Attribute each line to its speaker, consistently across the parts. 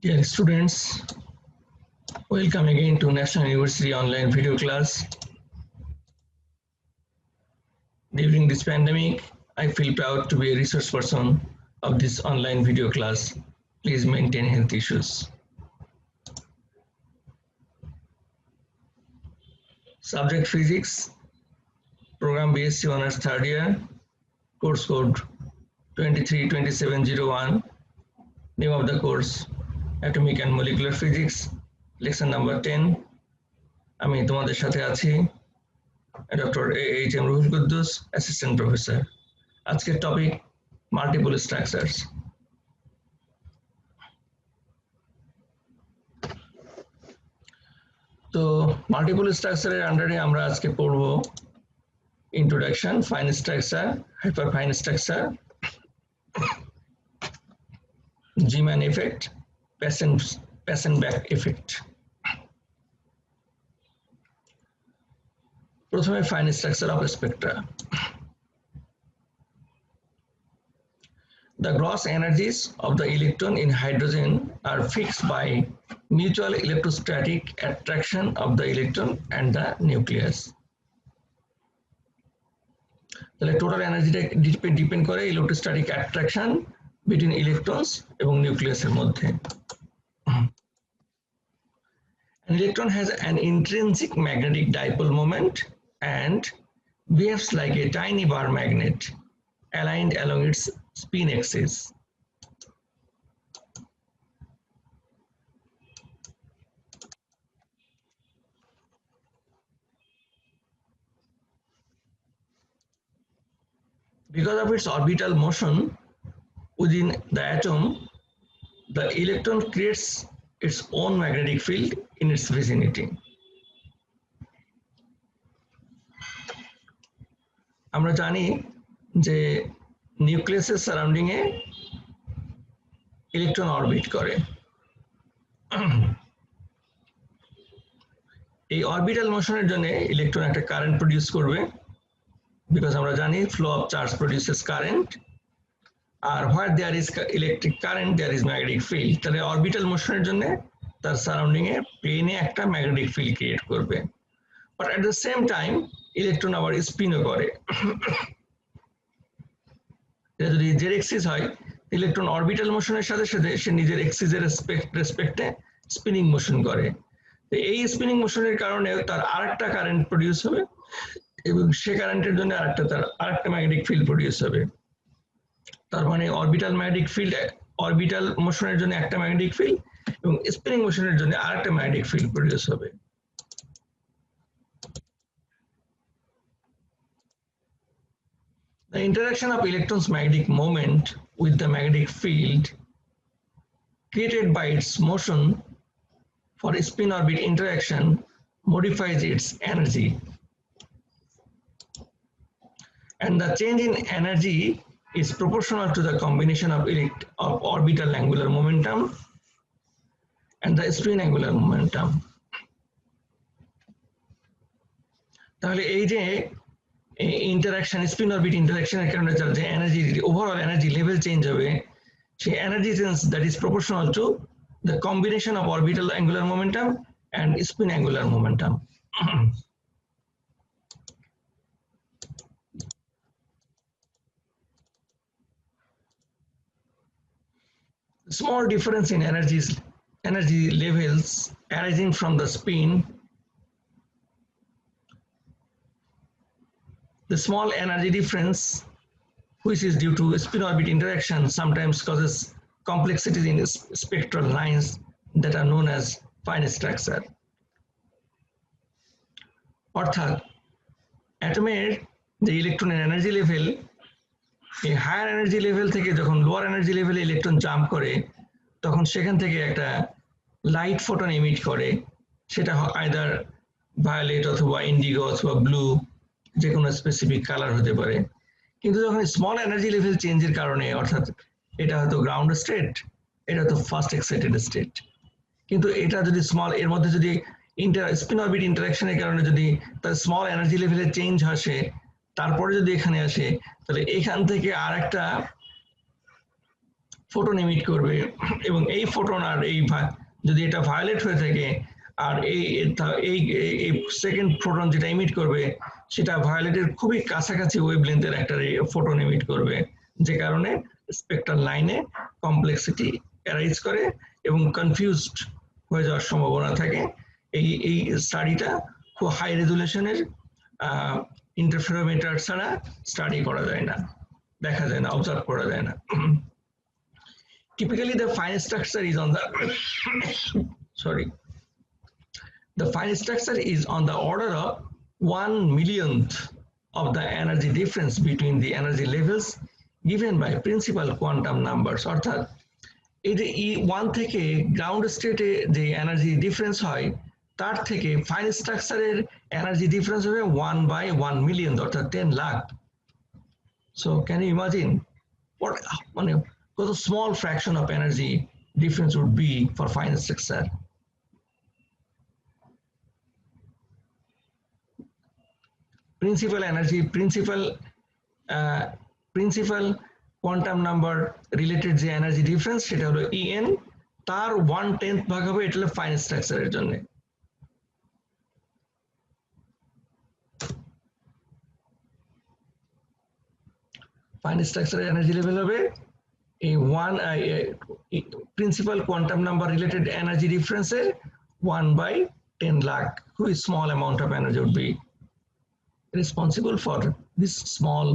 Speaker 1: Dear students, welcome again to National University online video class. During this pandemic, I feel proud to be a resource person of this online video class. Please maintain health issues. Subject Physics, Program BSc Honours third year, course code 232701, name of the course Atomic and Molecular Physics, lesson number 10. আমি তোমাদের সাথে আছি doctor A.H.M. Ruhul Quddus, assistant professor. আজকের topic multiple structures. তো multiple স্ট্রাকচারের আন্ডারে আমরা আজকে পড়ব introduction, fine structure, hyperfine structure, Zeeman effect, Paschen Back effect. প্রথমে fine structure of spectra. The gross energies of the electron in hydrogen are fixed by mutual electrostatic attraction of the electron and the nucleus. তাহলে total এনার্জিটা depend করে electrostatic attraction between electrons এবং নিউক্লিয়াসের মধ্যে। An electron has an intrinsic magnetic dipole moment and behaves like a tiny bar magnet aligned along its spin axis. Because of its orbital motion within the atom, the electron creates its own magnetic field in its vicinity. আমরা জানি যে নিউক্লিয়াসের surrounding এ electron orbit করে। এই orbital মোশনের জন্য electron একটা current produce করবে, বিকজ আমরা জানি flow of charge produces current, আর where there is electric current there is magnetic field. তাহলে অরবিটাল মোশনের জন্য তার সারাউন্ডিং এ প্লেনে একটা ম্যাগনেটিক ফিল্ড ক্রিয়েট করবে, but at the same time electron আবার স্পিনও করে। এটা যদি জেড এক্সিস হয়, ইলেকট্রন অরবিটাল মোশনের সাথে সাথে সে নিজের এক্সিসের রেসপেক্টে স্পিনিং মোশন করে। এই স্পিনিং মোশনের কারণে তার আরেকটা কারেন্ট প্রডিউস হবে এবং সে কারেন্টের জন্য আরেকটা ম্যাগনেটিক ফিল্ড প্রডিউস হবে। তার মানে অরবিটাল ম্যাগনেটিক ফিল্ড, অরবিটাল মোশনের জন্য একটা ম্যাগনেটিক ফিল্ড এবং স্পিনিং মোশনের জন্য আরেকটা ম্যাগনেটিক ফিল্ড প্রডিউস হবে। The interaction of electron's magnetic moment with the magnetic field created by its motion for spin orbit interaction modifies its energy, and the change in energy is proportional to the combination of orbital angular momentum and the spin angular momentum. তাহলে এই যে interaction, spin orbit ইন্টারাকশনের কারণে যার যে energy, overall energy level change হবে, সেই energy change that is proportional to the combination of orbital angular momentum and spin angular momentum. Small difference in energy levels arising from the spin. The small energy difference, which is due to spin orbit interaction, sometimes causes complexities in spectral lines that are known as fine structure. অর্থাৎ অ্যাটমের যে ইলেকট্রনের energy level, এই higher energy level থেকে যখন lower energy লেভেলে electron jump করে, তখন সেখান থেকে একটা লাইট ফোটন এমিট করে, সেটা আইদার ভায়োলেট অথবা ইন্ডিগো অথবা ব্লু, যে কোনো স্পেসিফিক কালার হতে পারে। কিন্তু যখন স্মল এনার্জি লেভেল চেঞ্জের কারণে, অর্থাৎ এটা হয়তো গ্রাউন্ড স্টেট, এটা তো ফার্স্ট এক্সাইটেড স্টেট, কিন্তু এটা যদি স্মল, এর মধ্যে যদি স্পিন অরবিট ইন্টারাকশনের কারণে যদি তার স্মল এনার্জি লেভেলে চেঞ্জ আসে, তারপরে যদি এখানে আসে, তাহলে এখান থেকে আর একটা ফোটন এমিট করবে এবং এই ফোটন আর এই যদি এটা ভায়োলেট হয়ে থাকে আর এই সেকেন্ড ফোটন যেটা এমিট করবে সেটা ভায়োলেটের খুবই কাছাকাছি ওয়েভলেন্থের একটা ফোটন এমিট করবে, যে কারণে স্পেকট্রাল লাইনে কমপ্লেক্সিটি অ্যারাইজ করে এবং কনফিউজড হয়ে যাওয়ার সম্ভাবনা থাকে। এই স্টাডিটা খুব হাই রেজুলেশনের ইন্টারফেরোমিটার ছাড়া স্টাডি করা যায় না, দেখা যায় না, অবজার্ভ করা যায় না। Typically, the fine structure is on the sorry. The fine structure is on the order of 1/1,000,000th of the energy difference between the energy levels given by principal quantum numbers. অর্থাৎ এই যে E1 থেকে ground স্টেটে যে energy difference হয় তার থেকে fine স্ট্রাকচারের এনার্জি ডিফারেন্স হবে 1/1,000,000, অর্থাৎ 10 lakh. So can you imagine what মানে কত small fraction of energy difference would be for fine structure. Principal energy, principal quantum number related যে এনার্জি ডিফারেন্স সেটা হলো En, তার 1/10 ভাগ হবে এটা হলো ফাইন স্ট্রাকচারের জন্য। ফাইন স্ট্রাকচারের এনার্জি লেভেল হবে এই principal quantum number related energy ডিফারেন্সের 1/10 lakh. Very small amount of energy would be responsible for this small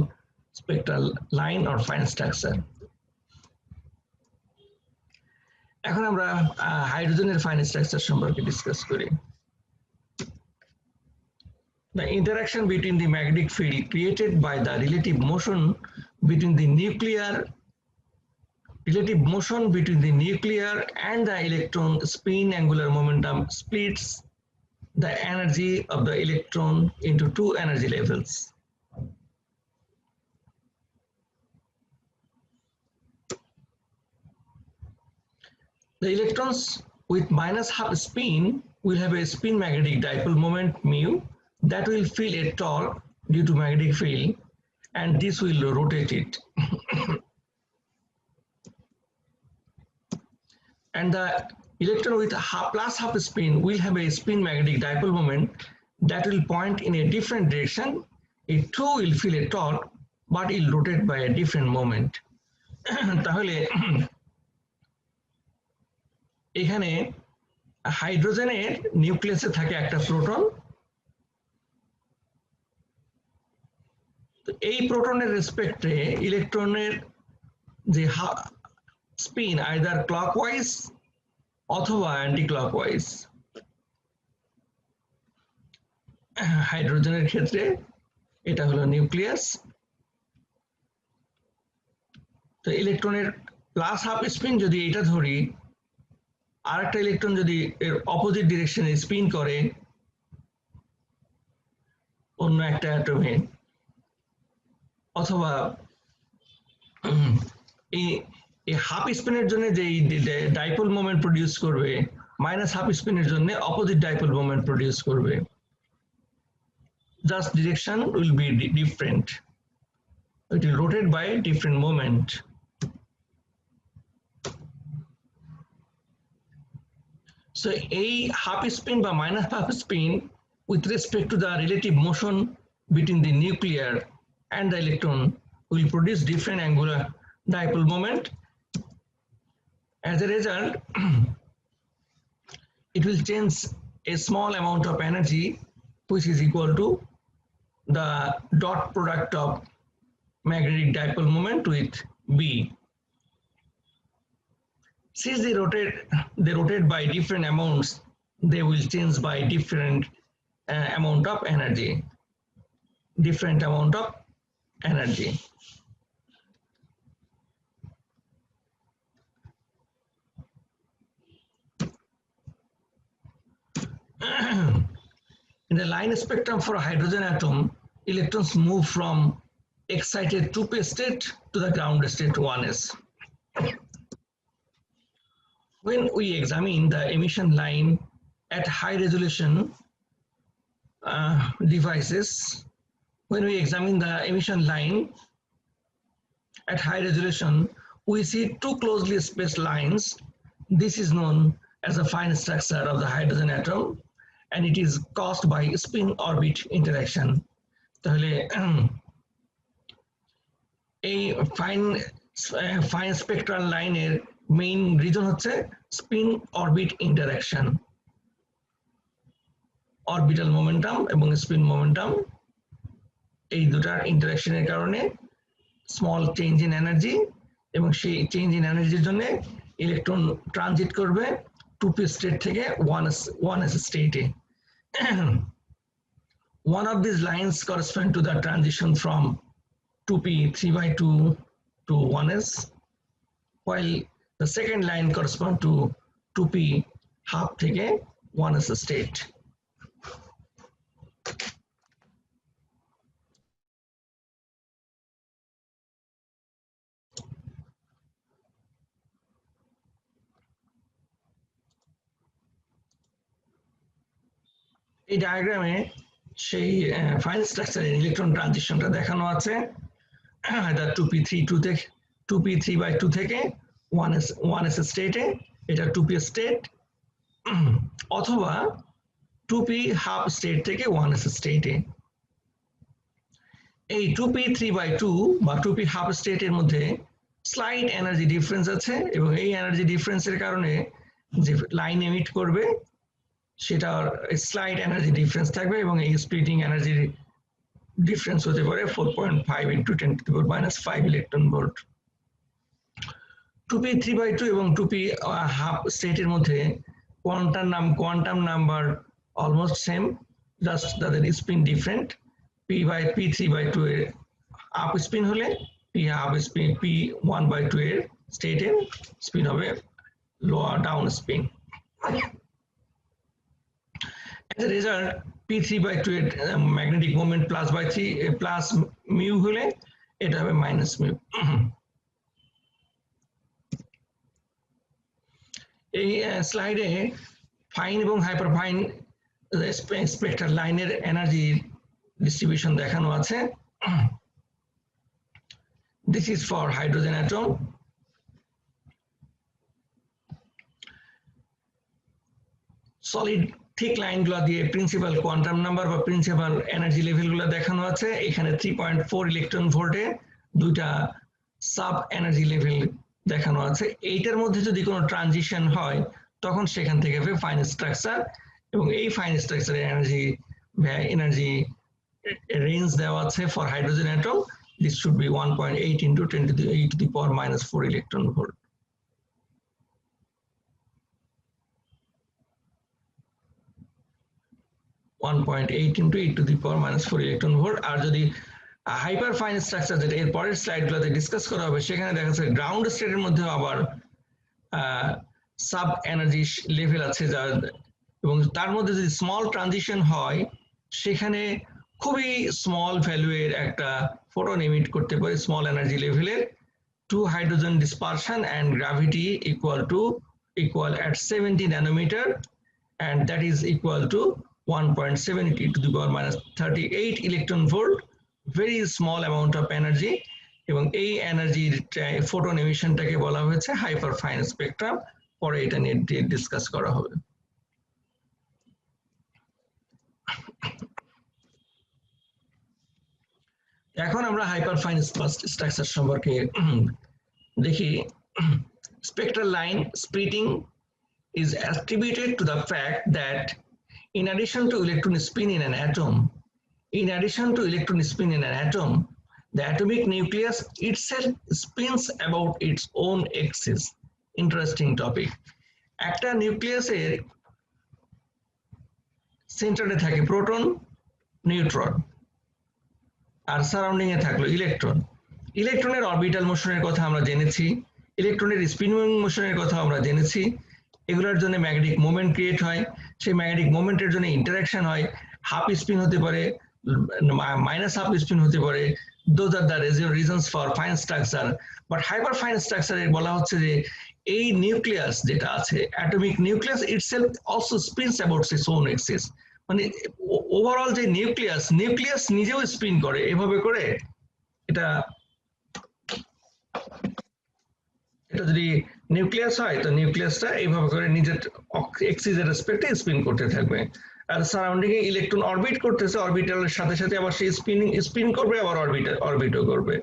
Speaker 1: spectral line or fine structure. এখন আমরা হাইড্রোজেনের ফাইন স্ট্রাকচার সম্পর্কে ডিসকাস করি। The interaction between the magnetic field created by the relative motion between the nuclear and the electron spin angular momentum splits the energy of the electron into two energy levels. The electrons with -half spin will have a spin magnetic dipole moment mu that will feel a torque due to magnetic field, and this will rotate it. And the electron with +half spin will have a spin magnetic dipole moment that will point in a different direction. It too will feel a torque, but it will rotate by a different moment. তাহলে এখানে হাইড্রোজেনের নিউক্লিয়াসে থাকে একটা proton, তো এই প্রোটনের রেসপেক্টে ইলেকট্রনের যে spin either clockwise অথবা অ্যান্টি ক্লকওয়াইজ। হাইড্রোজেনের ক্ষেত্রে এটা হলো নিউক্লিয়াস, তো ইলেকট্রনের +half স্পিন যদি এটা ধরি, আর একটা ইলেকট্রন যদি এর অপোজিট ডিরেকশনে স্পিন করে অন্য একটা অ্যাটমে, অথবা এই হাফ স্পিনের জন্য যে ডাইপোল মোমেন্ট প্রডিউস করবে, -half স্পিনের জন্য অপোজিট ডাইপোল মোমেন্ট প্রডিউস করবে, just direction will be different, it will rotate by different moment. So a half spin by -half spin with respect to the relative motion between the nuclear and the electron will produce different angular dipole moment. As a result, it will change a small amount of energy which is equal to the dot product of magnetic dipole moment with B. Since they rotate by different amounts, they will change by different amount of energy. In the line spectrum for a hydrogen atom, electrons move from excited 2p state to the ground state 1s. When we examine the emission line at high resolution devices, when we examine the emission line at high resolution, we see two closely spaced lines. This is known as the fine structure of the hydrogen atom, and it is caused by spin-orbit interaction. তাহলে এই fine spectral লাইনের main reason হচ্ছে spin orbit interaction, orbital momentum এবং spin momentum এই দুটার ইন্টারাকশনের কারণে small change in energy, এবং সেই চেঞ্জ ইন এনার্জির জন্য ইলেকট্রন ট্রানজিট করবে 2p স্টেট থেকে 1s স্টেটে। One of these lines correspond to the transition from 2p 3/2 to 1s, while the second line corresponds to 2p half থেকে 1s state. এই ডায়াগ্রামে সেই ফাইন স্ট্রাকচারের ইলেকট্রন ট্রানজিশনটা দেখানো আছে। এটা 2p 3/2 থেকে 1s স্টেটে, এটা 2p স্টেট, অথবা 2p হাফ স্টেট থেকে 1s স্টেটে। এই 2p 3/2 বা 2p হাফ স্টেটের মধ্যে স্লাইট এনার্জি ডিফারেন্স আছে, এবং এই এনার্জি ডিফারেন্সের কারণে যে লাইন এমিট করবে সেটার স্লাইট এনার্জি ডিফারেন্স থাকবে, এবং এই স্প্লিটিং এনার্জির ডিফারেন্স হতে পারে 4.5 × 10⁻⁵ ইলেকট্রন ভোল্ট। 2p 3/2 এবং 2p হাফ স্টেটের মধ্যে quantum number almost same, just তাদের স্পিন ডিফারেন্ট। p 3/2 এর আপ স্পিন হলে p হাফ স্পিন p 1/2 এর স্টেটের স্পিন হবে lower down spin. As a result, p 3/2 এর ম্যাগনেটিক মোমেন্ট প্লাস মিউ হলে এটা হবে মাইনাস মিউ। এই স্লাইডে ফাইন এবং হাইপার ফাইন স্পেক্ট্রাল লাইনের এনার্জি ডিস্ট্রিবিউশন দেখানো আছে। This is for hydrogen atom. Solid ঠিক লাইনগুলো দিয়ে প্রিন্সিপাল কোয়ান্টাম নাম্বার বা প্রিন্সিপাল এনার্জি লেভেলগুলো দেখানো আছে। এখানে 3.4 ইলেকট্রন ভোল্টে দুইটা সাব এনার্জি লেভেল দেখানো আছে। এইটার মধ্যে যদি কোনো ট্রানজিশন হয় তখন সেখান থেকে হবে ফাইন স্ট্রাকচার, এবং এই ফাইন স্ট্রাকচারের এনার্জি রেঞ্জ দেওয়া আছে for hydrogen atom. This should be 1.8 × 10⁻⁴ electron volt. Electron volt. আর যদি হাইপার ফাইন স্ট্রাকচার, যেটা এর পরের স্লাইডগুলোতে ডিসকাস করা হবে, সেখানে দেখা যাচ্ছে গ্রাউন্ড স্টেটের মধ্যেও আবার সাব এনার্জি লেভেল আছে, এবং তার মধ্যে যদি স্মল ট্রানজিশন হয় সেখানে খুবই স্মল ভ্যালুয়ের একটা ফোটন এমিট করতে পারে স্মল এনার্জি লেভেলের। 2 hydrogen dispersion and gravity equal at 70 nanometer, and that is equal to 1.7 × 10⁻38 electron volt, very small amount of energy, এবং এই এনার্জির ফোটন এমিশনটাকে বলা হয়েছে হাইপার ফাইন স্পেকট্রাম। পরে এটা নিয়ে ডিসকাস করা হবে। এখন আমরা হাইপার ফাইন স্ট্রাকচার সম্পর্কে দেখি। Spectral line splitting is attributed to the fact that in addition to electron spin in an atom, the atomic nucleus itself spins about its own axis. Interesting topic. একটা নিউক্লিয়াসের সেন্টারে থাকে proton, neutron, আর surrounding এ থাকলো electron. ইলেকট্রনের orbital মোশনের কথা আমরা জেনেছি, ইলেকট্রনের স্পিনিং মোশনের কথা আমরা জেনেছি। এগুলোর জন্য ম্যাগনেটিক মোমেন্ট ক্রিয়েট হয়, সেই ম্যাগনেটিক মোমেন্টের জন্য ইন্টারাকশন হয়, হাফ স্পিন হতে পারে, মাইনাস হাফ স্পিন হতে পারে। Those are the reasons for fine structure. But hyperfine স্ট্রাকচারে বলা হচ্ছে যে এই নিউক্লিয়াস যেটা আছে, atomic nucleus itself also spins about its own axis. মানে ওভারঅল যে নিউক্লিয়াস নিজেও স্পিন করে, এভাবে করে এটা এটা যদি নিউক্লিয়াস হয় তো নিউক্লিয়াসটা এইভাবে করে নিজের এক্সিস এর রেসপেক্টে স্পিন করতে থাকবে, আর সারাউন্ডিং এ ইলেকট্রন অরবিট করতেছে, অরবিটালের সাথে সাথে আবার সেই স্পিন করবে, আবার অরবিটও করবে।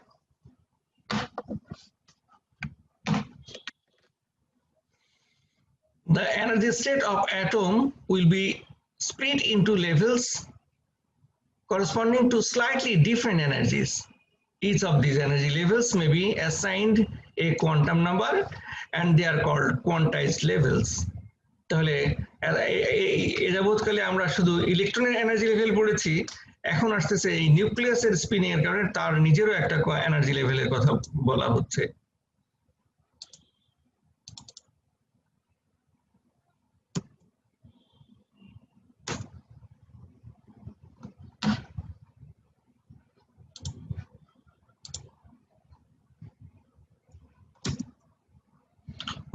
Speaker 1: The energy state of atom will be split into levels corresponding to slightly different energies. Each of these energy levels may be assigned a quantum number and they are called quantized levels. তাহলে এ যাবৎকালে আমরা শুধু ইলেকট্রনের energy level পড়েছি, এখন আসতেছে এই নিউক্লিয়াসের spinning এর কারণে তার নিজেরও একটা এনার্জি লেভেলের কথা বলা হচ্ছে।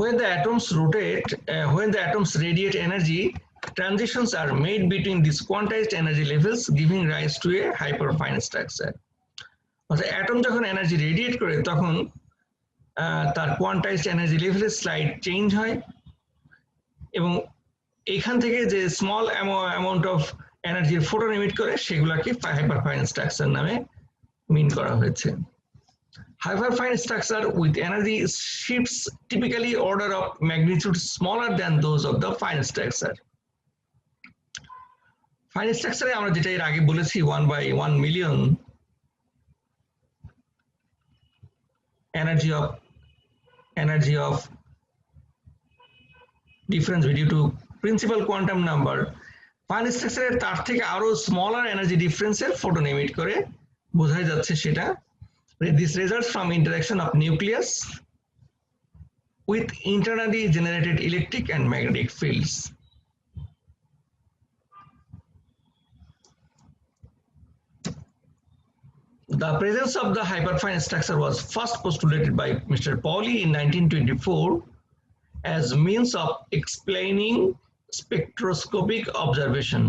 Speaker 1: When the atoms rotate, when the atoms radiate energy, transitions are made between these quantized energy levels, giving rise to a hyperfine structure. অর্থাৎ অ্যাটম যখন এনার্জি রেডিয়েট করে তখন তার কোয়ান্টাইজড এনার্জি লেভেলের স্লাইড চেঞ্জ হয়, এবং এখান থেকে যে স্মল অ্যামাউন্ট অফ এনার্জির ফোটন এমিট করে সেগুলোকে হাইপারফাইন স্ট্রাকচার নামে মিন করা হয়েছে। Hyperfine structure with energy shifts typically order of magnitude smaller than those of the fine structure. Fine structure আমরা যেটা এর আগে বলেছি 1/1 million energy of difference due to principal quantum number, fine structure তার থেকে আরো স্মলার এনার্জি ডিফারেন্সের ফোটন এমিট করে, বোঝাই যাচ্ছে সেটা। This results from interaction of nucleus with internally generated electric and magnetic fields. The presence of the hyperfine structure was first postulated by Mr. Pauli in 1924 as means of explaining spectroscopic observation.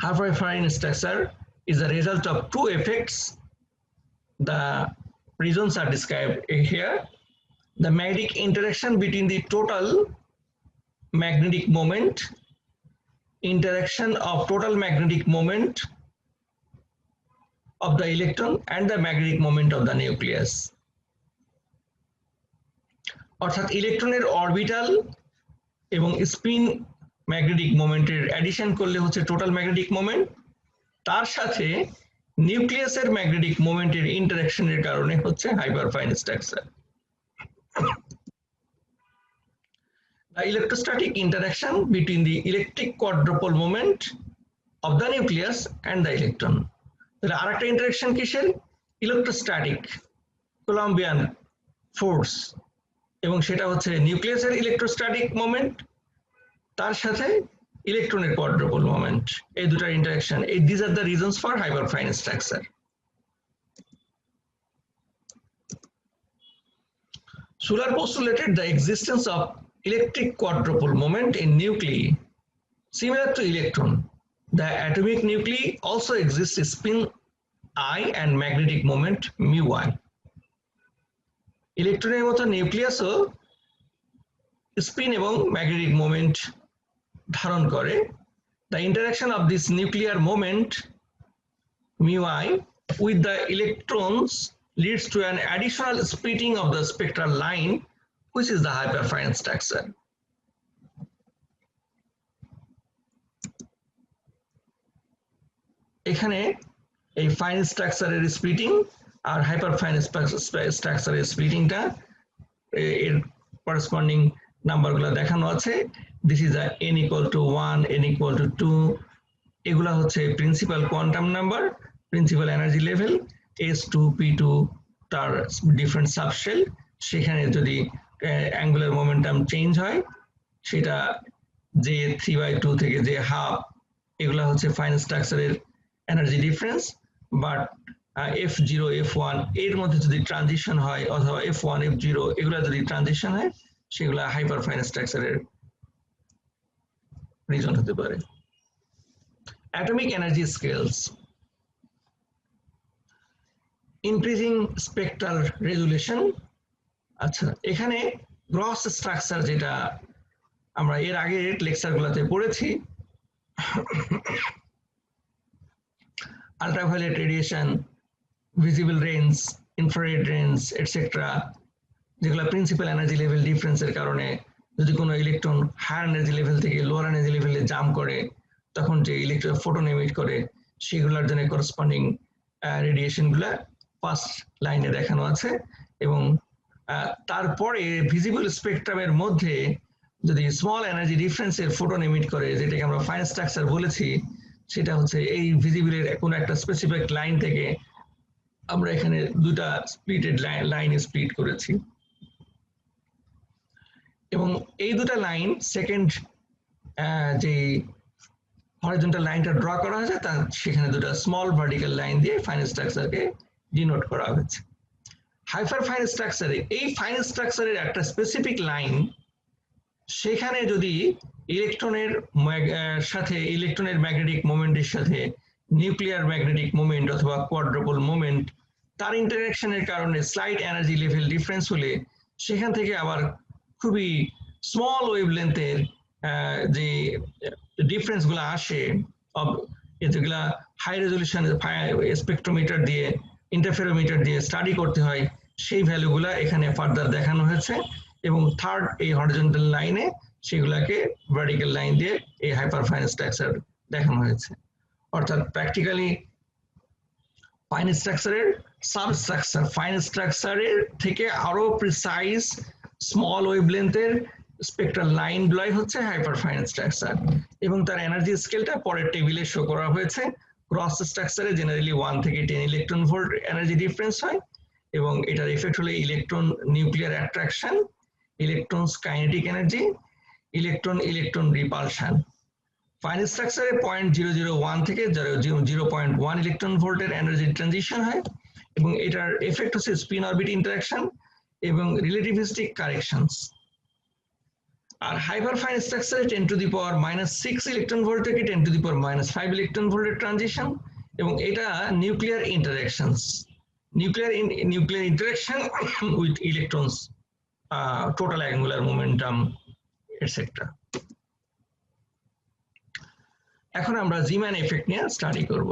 Speaker 1: Hyperfine structure is a result of two effects. The reasons are described here. The magnetic interaction between the total magnetic moment, interaction of total magnetic moment of the electron and the magnetic moment of the nucleus. অর্থাৎ ইলেকট্রনের orbital এবং spin magnetic মোমেন্টের addition করলে হচ্ছে total magnetic moment, তার সাথে নিউক্লিয়াসের magnetic মোমেন্টের ইন্টারঅ্যাকশনের কারণে হচ্ছে হাইপারফাইন structure. The electrostatic interaction between the electric quadrupole moment of the nucleus and the electron. তাহলে আরেকটা ইন্টারঅ্যাকশন কিসের? ইলেকট্রোস্ট্যাটিক কোলম্বিয়ান ফোর্স, এবং সেটা হচ্ছে নিউক্লিয়াসের ইলেকট্রোস্ট্যাটিক মোমেন্ট তার সাথে ইলেকট্রনের কোয়াড্রুপল মোমেন্ট, এই দুটার interaction. These are the reasons for hyperfine structure. Schuller postulated the existence of electric quadrupole moment in nuclei similar to electron. The atomic nuclei also exists spin I and magnetic moment mu I. ইলেকট্রনের মতো নিউক্লিয়াসও spin এবং magnetic moment ধারণ করে। The interaction of this nuclear moment mu I with the electrons leads to an additional splitting of the spectral line, which is the hyperfine structure. এখানে এই fine স্ট্রাকচারের splitting আর হাইপারফাইন স্ট্রাকচারের স্প্লিটিংটা এর করেসপন্ডিং নাম্বারগুলো দেখানো আছে। This is a n equal to 1, n equal to 2, এগুলা হচ্ছে principal quantum number, principal energy level, S2 P2 তার ডিফারেন্ট সাবশেল, সেখানে যদি অ্যাঙ্গুলার মোমেন্টাম চেঞ্জ হয় সেটা যে 3/2 থেকে যে হাফ, এগুলা হচ্ছে ফাইন স্ট্রাকচারের energy difference. But F0 F1 এর মধ্যে যদি ট্রানজিশন হয় অথবা F1 F0 এগুলা যদি ট্রানজিশন হয় সেগুলা হাইপারফাইন স্ট্রাকচারের রিজন হতে পারে। Atomic energy scales. Increasing spectral resolution. আচ্ছা, এখানে গ্রস স্ট্রাকচার যেটা আমরা এর আগে লেকচারগুলোতে পড়েছি, ultraviolet radiation, visible range, infrared range etcetera, যেগুলো প্রিন্সিপাল এনার্জি লেভেল ডিফারেন্সের কারণে যদি কোনো ইলেকট্রন হায়ার এনার্জি লেভেল থেকে লোয়ার এনার্জি লেভেলে জাম্প করে তখন যে ইলেকট্রন ফোটন এমিট করে সেগুলোর জন্য করসপন্ডিং রেডিয়েশনগুলো ফার্স্ট লাইনে দেখানো আছে। এবং তারপরে ভিজিবল স্পেকট্রামের মধ্যে যদি স্মল এনার্জি ডিফারেন্সের ফোটন এমিট করে, যেটাকে আমরা ফাইন স্ট্রাকচার বলেছি, সেটা হচ্ছে এই ভিজিবলের কোনো একটা স্পেসিফিক লাইন থেকে আমরা এখানে দুটা স্প্লিটেড লাইনে স্প্লিট করেছি। এবং এই দুটা লাইন সেকেন্ড যে হরিজন্টাল লাইনটা ড্র করা হয়েছে তা সেখানে দুটো স্মল ভার্টিক্যাল লাইন দিয়ে ফাইন স্ট্রাকচারকে ডিনোট করা হয়েছে। হাইপার ফাইন স্ট্রাকচারে এই ফাইন স্ট্রাকচারের একটা স্পেসিফিক লাইন, সেখানে যদি ইলেকট্রনের সাথে ইলেকট্রনের ম্যাগনেটিক মোমেন্টের সাথে নিউক্লিয়ার ম্যাগনেটিক মোমেন্ট অথবা কোয়াড্রুপল মোমেন্ট তার ইন্টারঅ্যাকশনের কারণে স্লাইট এনার্জি লেভেল ডিফারেন্স হলে সেখান থেকে আবার খুবই স্মল ওয়েভলেন্থের যে ডিফারেন্স গুলো আসে, যেগুলা হাই রেজলিউশন স্পেকট্রোমিটার দিয়ে ইন্টারফেরোমিটার দিয়ে স্টাডি করতে হয়, সেই ভ্যালুগুলা এখানে ফার্দার দেখানো হয়েছে। এবং থার্ড এই হরিজন্টাল লাইনে সেগুলাকে ভার্টিক্যাল লাইন দিয়ে এই হাইপারফাইন স্ট্রাকচার দেখানো হয়েছে। অর্থাৎ প্র্যাকটিক্যালি ফাইন স্ট্রাকচারের সাবস্ট্রাকচার ফাইন স্ট্রাকচারের থেকে আরো প্রিসাইজ স্মল ওয়েভলেন্থের স্পেকট্রাল লাইনগুলাই হচ্ছে হাইপারফাইন স্ট্রাকচার। এবং তার এনার্জি স্কেলটা পরের টেবিলে শো করা হয়েছে। ক্রস স্ট্রাকচারে জেনারেলি 1 থেকে 10 ইলেকট্রন ভোল্ট এনার্জি ডিফারেন্স হয়, এবং এটার এফেক্ট হলো electron nuclear attraction, electron kinetic energy, electron electron repulsion. Fine স্ট্রাকচারে 0.001 থেকে 0.1 ইলেকট্রন ভোল্টের এনার্জি ট্রানজিশন হয়, এবং এটার এফেক্ট হচ্ছে স্পিন অরবিট ইন্টারাকশন এবং রিলেটিভিস্টিক কারেকশনস। আর হাইপারফাইন স্ট্রাকচারে 10⁻⁻6 ইলেকট্রন ভোল্ট থেকে 10⁻⁵ ইলেকট্রন ভোল্টের ট্রানজিশন, এবং এটা nuclear interactions, nuclear interaction with electrons, total angular momentum etcetera. এখন আমরা জিম্যান এফেক্ট নিয়ে স্টাডি করব।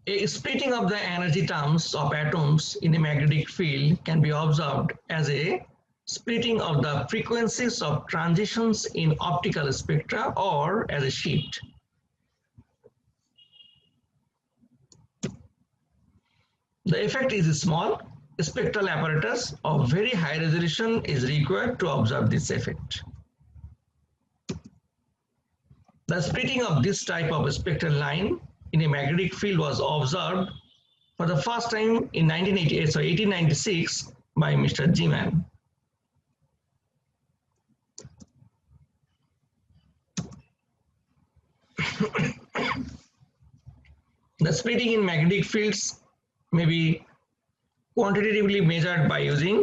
Speaker 1: A splitting of the energy terms of atoms in a magnetic field can be observed as a splitting of the frequencies of transitions in optical spectra or as a shift. The effect is small. A spectral apparatus of very high resolution is required to observe this effect. The splitting of this type of spectral line in a magnetic field was observed for the first time in 1896 by Mr. Zeeman. The splitting in magnetic fields may be quantitatively measured by using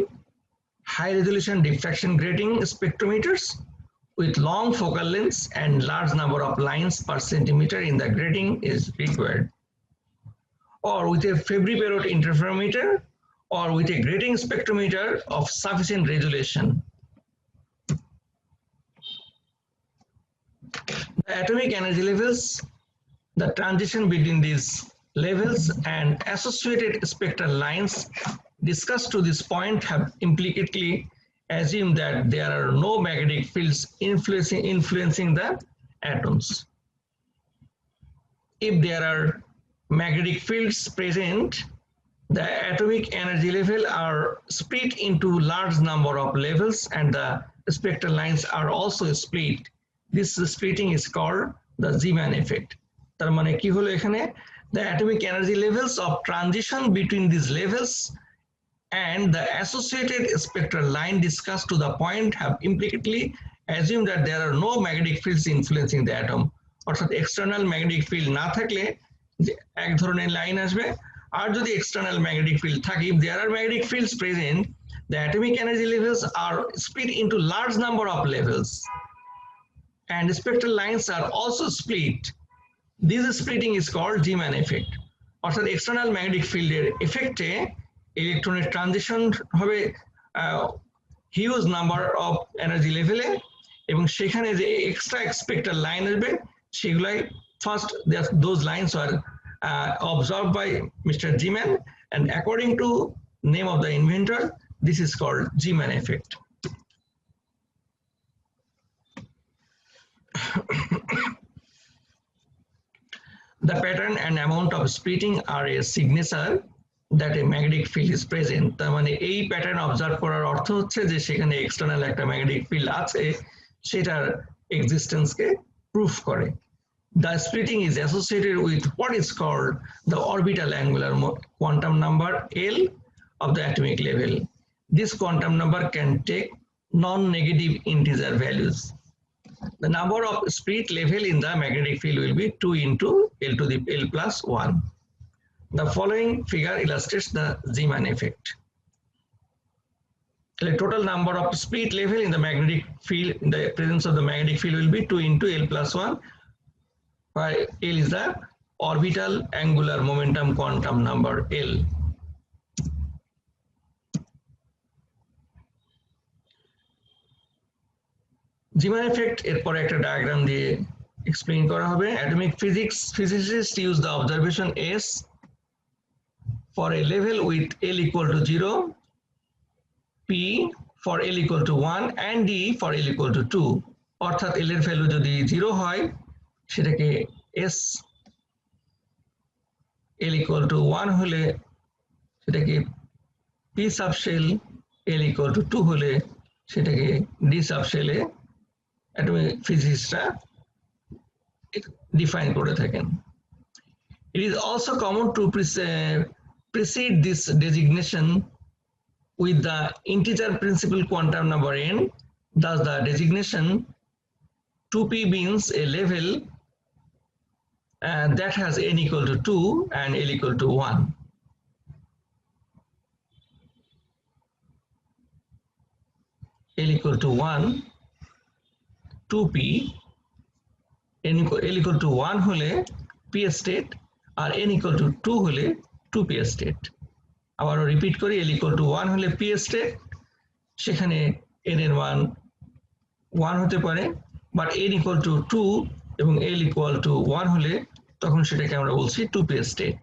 Speaker 1: high resolution diffraction grating spectrometers with long focal lengths and large number of lines per centimeter in the grating is required, or with a Fabry-Perot interferometer, or with a grating spectrometer of sufficient resolution. The atomic energy levels, the transition between these levels, and associated spectral lines discussed to this point have implicitly assumed that there are no magnetic fields influencing the atoms. If there are magnetic fields present, the atomic energy level are split into large number of levels and the spectral lines are also split. This splitting is called the Zeeman effect. তার মানে কি হলো এখানে, the atomic energy levels of transition between these levels and the associated spectral line discussed to the point have implicitly assumed that there are no magnetic fields influencing the atom. অর্থাৎ external magnetic field না থাকলে এক ধরনের line আসবে, আর যদি external magnetic field থাকে, if there are magnetic fields present, the atomic energy levels are split into large number of levels and spectral lines are also split. This splitting is called Zeeman effect. অর্থাৎ external magnetic ফিল্ডের এফেক্টে ইলেকট্রনের transition হবে huge number of energy লেভেলে, এবং সেখানে যে extra spectral line আসবে সেগুলাই first those lines are observed by Mr. Zeeman, and according to name of the inventor, this is called Zeeman effect. The pattern and amount of splitting are a signature that a magnetic field is present. তার মানে এই pattern observe করার অর্থ হচ্ছে যে সেখানে external একটা magnetic field আছে, সেটার এক্সিস্টেন্সকে প্রুফ করে। The splitting is associated with what is called the orbital angular quantum number L of the atomic level. This quantum number can take non-negative integer values. The number of split level in the magnetic field will be 2 into L to the L plus 1. The following figure illustrates the Zeeman effect. The total number of split level in the magnetic field, in the presence of the magnetic field, will be 2 into L plus 1, where L is the orbital angular momentum quantum number L. Zeeman effect এরপরে একটা diagram দিয়ে explain করা হবে। Atomic physics physicists use the observation S for a level with L equal to 0, P for L equal to 1 and D for L equal to 2. অর্থাৎ L এর value যদি 0 হয় সেটাকে S, L equal to 1 হলে সেটাকে P subshell, L equal to 2 হলে সেটাকে D সাবশেলে atomic ফিজিক্সটা define করে থাকেন। It is also common to precede this designation with the integer principal quantum number n. Thus the designation 2p means a level that has n equal to 2 and L equal to 1. L equal to 1, 2p, L equal to 1 হলে p state আর n equal to 2 হলে 2p state. আবারও repeat করি, L equal to 1 হলে p state, সেখানে n এর মান 1 হতে পারে, বাট n equal to 2 এবং L equal to 1 হলে তখন সেটাকে আমরা বলছি 2p state.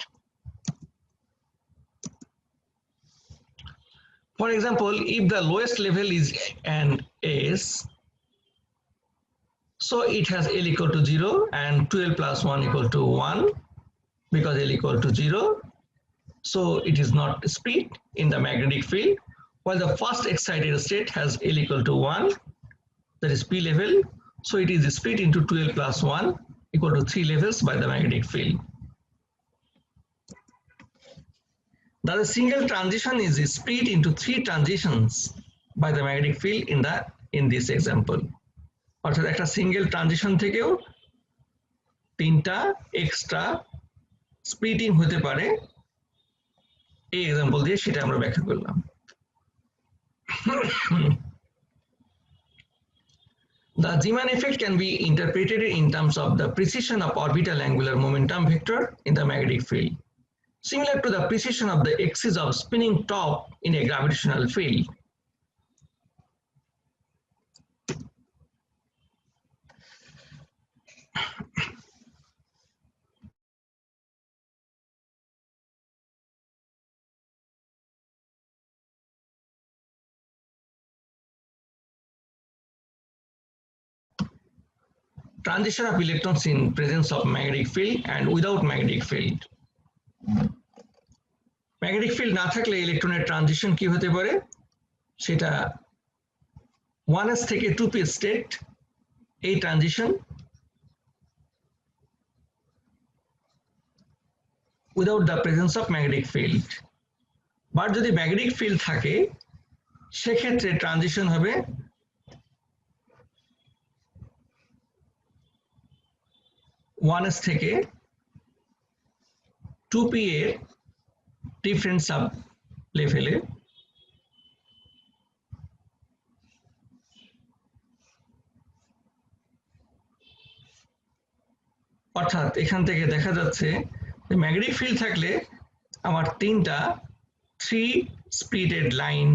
Speaker 1: For example, if the lowest level is an S, so it has L equal to 0 and 2L plus 1 equal to 1, because L equal to 0, so it is not split in the magnetic field, while the first excited state has L equal to 1, that is P level, so it is split into 2L plus 1 equal to 3 levels by the magnetic field. Thus a single transition is split into 3 transitions by the magnetic field in this example. অর্থাৎ একটা single transition থেকেও 3টা extra splitting হতে পারে, এই example দিয়ে সেটা আমরা ব্যাখ্যা করলাম। The Zeeman effect can be interpreted in terms of the precision of orbital angular momentum vector in the magnetic field, similar to the precision of the axis of spinning top in a gravitational field. Transition of electrons in presence of magnetic field and without magnetic field. Magnetic field না থাকলে ইলেকট্রনের transition কি হতে পারে, সেটা 1s থেকে 2p state, এই transition without the presence of magnetic field. But যদি ম্যাগনেটিক ফিল্ড থাকে সেক্ষেত্রে ট্রানজিশন হবে 1s থেকে 2p এর ডিফারেন্ট সাব লেভেলে, অর্থাৎ এখান থেকে দেখা যাচ্ছে ম্যাগনেটিক ফিল্ড থাকলে আমার তিনটা 3-splitted line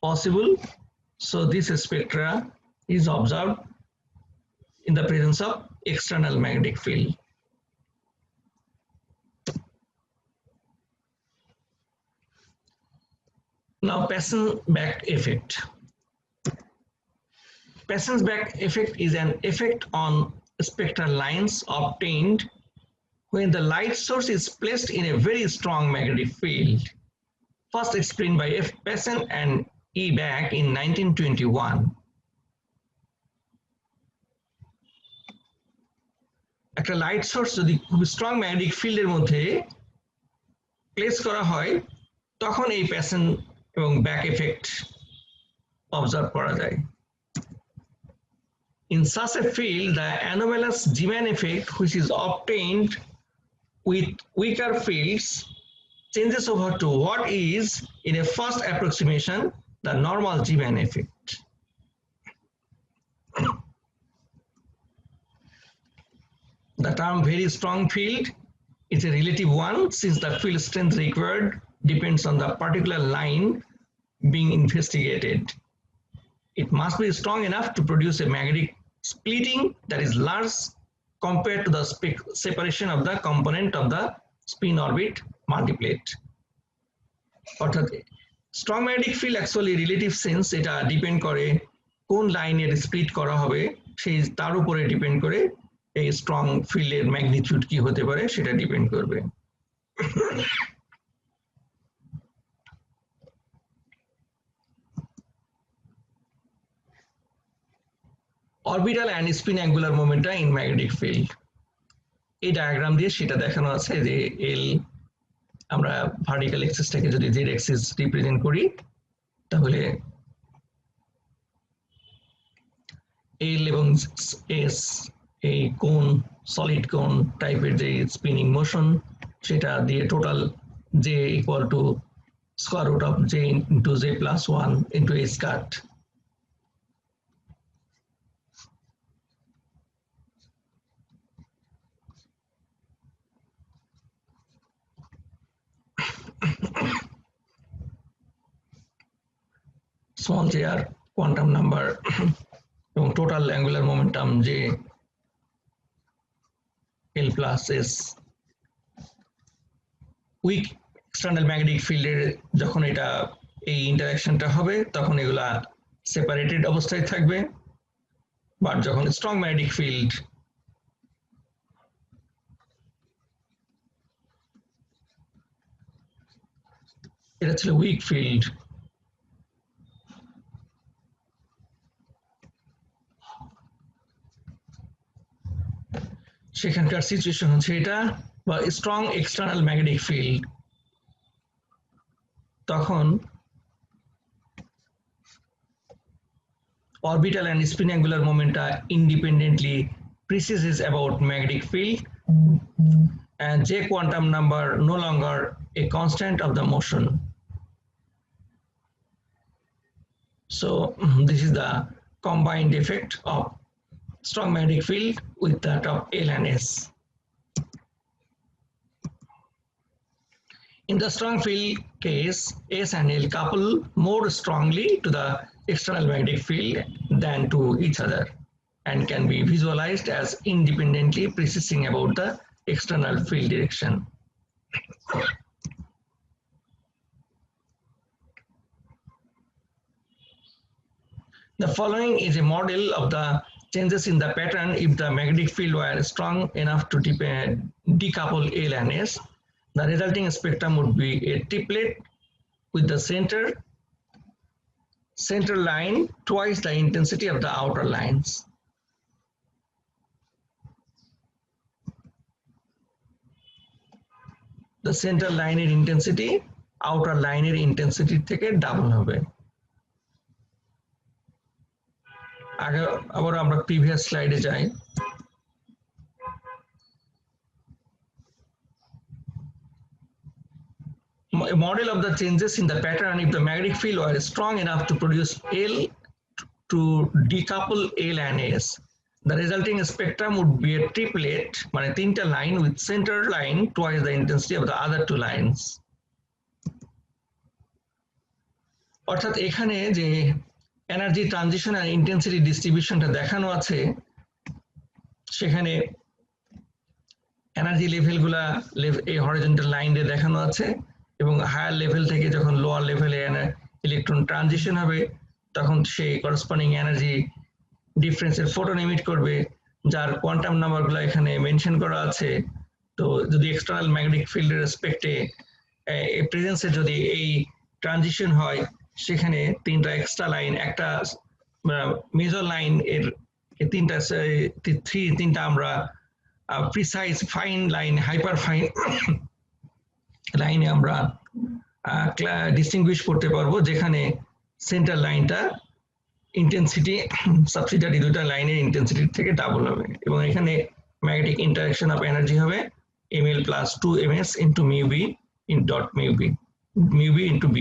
Speaker 1: possible. So this spectra is observed in the presence of external magnetic field. Now Passenbach effect. Passenbach effect is an effect on spectral lines obtained when the light source is placed in a very strong magnetic field, first explained by F. Passen and E. Bach in 1921. একটা light source যদি খুব strong magnetic ফিল্ডের মধ্যে place করা হয় তখন এই passion এবং ব্যাক এফেক্ট অবজার্ভ করা যায়। In such a field, the anomalous Zeeman effect, which is obtained with weaker fields, changes over to what is, in a first approximation, the normal Zeeman effect. The term very strong field is a relative one, since the field strength required depends on the particular line being investigated. It must be strong enough to produce a magnetic splitting that is large compared to the separation of the component of the spin orbit multiplate. অর্থাৎ strong magnetic field actually relative sense, এটা depend করে কোন লাইনের split করা হবে সেই তার উপরে ডিপেন্ড করে এই স্ট্রং ফিল্ডের ম্যাগনিটিউড কি হতে পারে সেটা ডিপেন্ড করবে। Orbital and spin angular momentum in magnetic field, এই ডায়াগ্রাম দিয়ে সেটা দেখানো আছে যে এল আমরা ভার্টিক্যাল এক্সিসটাকে যদি জেড এক্সিস রিপ্রেজেন্ট করি তাহলে এল এবং এস এই কোন সলিড কোন টাইপের যে স্পিনিং মোশন সেটা দিয়ে total J equal to square root of J into J plus 1 into H cut. small j are quantum number এবং total angular momentum j L plus S। Weak external magnetic ফিল্ডের যখন এটা এই ইন্টারঅ্যাকশনটা হবে তখন এগুলা সেপারেটেড অবস্থায় থাকবে, বাট যখন স্ট্রং ম্যাগনেটিক ফিল্ড এটা ছিল উইক ফিল্ড, সেখানকার সিচুয়েশন হচ্ছে এটা, বা স্ট্রং এক্সটার্নাল ম্যাগনেটিক ফিল্ড তখন orbital and spin angular momenta independently precedes about magnetic field, and J quantum number no longer a constant of the motion. So this is the combined effect of strong magnetic field with that of L and S. In the strong field case, S and L couple more strongly to the external magnetic field than to each other and can be visualized as independently preceding about the external field direction. The following is a model of the changes in the pattern if the magnetic field were strong enough to decouple L and S. The resulting spectrum would be a triplet with the center line twice the intensity of the outer lines. The center line intensity outer line intensity থেকে double হবে। আগে আবার আমরা previous স্লাইডে যাই। A model of the changes in the pattern if the magnetic field were strong enough to produce L to decouple L and S. The resulting spectrum would be a triplet, মানে তিনটা line with center line twice the intensity of the other two lines. অর্থাৎ এখানে যে energy transition আর intensity ডিস্ট্রিবিউশনটা দেখানো আছে, সেখানে energy লেভেলগুলা এই horizontal line দিয়ে দেখানো আছে, এবং হায়ার লেভেল থেকে যখন লোয়ার লেভেলে ইলেকট্রন ট্রানজিশন হবে তখন সেই করসপন্ডিং এনার্জি ডিফারেন্সের ফোটন এমিট করবে, যার কোয়ান্টাম নাম্বারগুলো এখানে মেনশন করা আছে। তো যদি এক্সটার্নাল ম্যাগনেটিক ফিল্ডের রেসপেক্টে প্রেজেন্সে যদি এই ট্রানজিশন হয়, সেখানে তিনটা এক্সট্রা লাইন, একটা মেজর লাইন এর তিনটা আমরা precise fine line, hyper fine লাইনে আমরা ডিস্টিংগুইশ করতে পারবো, যেখানে সেন্টার লাইনটা ইন্টেন্সিটি সাবসিডিয়ারি দুটা লাইনের ইন্টেন্সিটি থেকে ডাবল হবে, এবং এখানে ম্যাগনেটিক ইন্টারাকশন অফ এনার্জি হবে ml plus 2ms into mu b in dot mu b into b.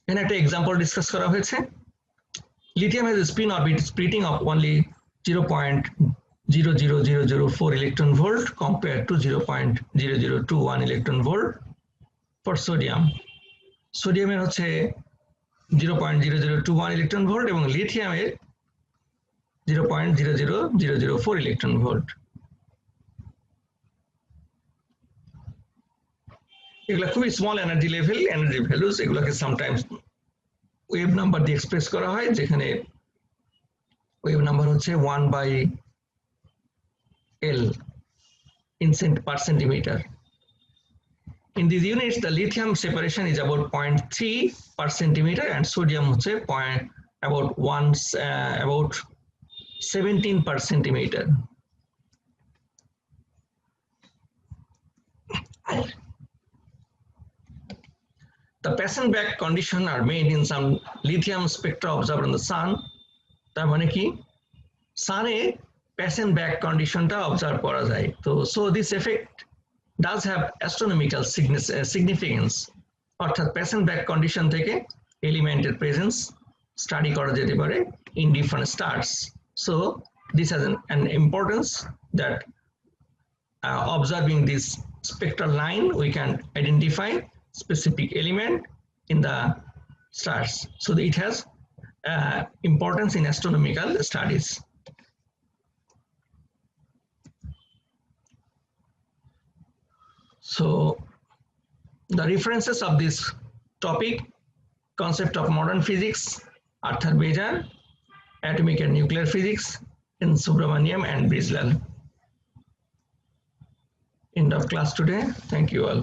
Speaker 1: এখানে একটা এক্সাম্পল ডিসকাস করা হয়েছে। Lithium has a spin orbit splitting of only 0.00004 electron volt compared to 0.0021 electron volt for sodium. সোডিয়ামের হচ্ছে 0.0021 electron volt এবং লিথিয়ামের 0.00004 electron volt. এগুলা খুবই small energy level, energy values, এগুলোকে সামটাইমস ওয়েভ নাম্বার দিয়ে এক্সপ্রেস করা হয়, যেখানে ওয়েভ নাম্বার হচ্ছে 1/L in per centimeter. In these units, the lithium separation is about 0.3 per centimeter and sodium হচ্ছে about 17 per centimeter. The Passenbach condition are made in some lithium spectra observed on the sun. তার মানে কি, সানে Passenbach কন্ডিশনটা observe করা যায়। তো so this effect does have astronomical significance, অর্থাৎ Passenbach condition থেকে এলিমেন্টের প্রেজেন্স স্টাডি করা যেতে পারে in different stars. So this has an importance that observing this spectral line we can identify specific element in the stars. So it has importance in astronomical studies. So the references of this topic: Concept of Modern Physics, Arthur Beecher, Atomic and Nuclear Physics in Subramaniam and Briswell. End of class today. Thank you all.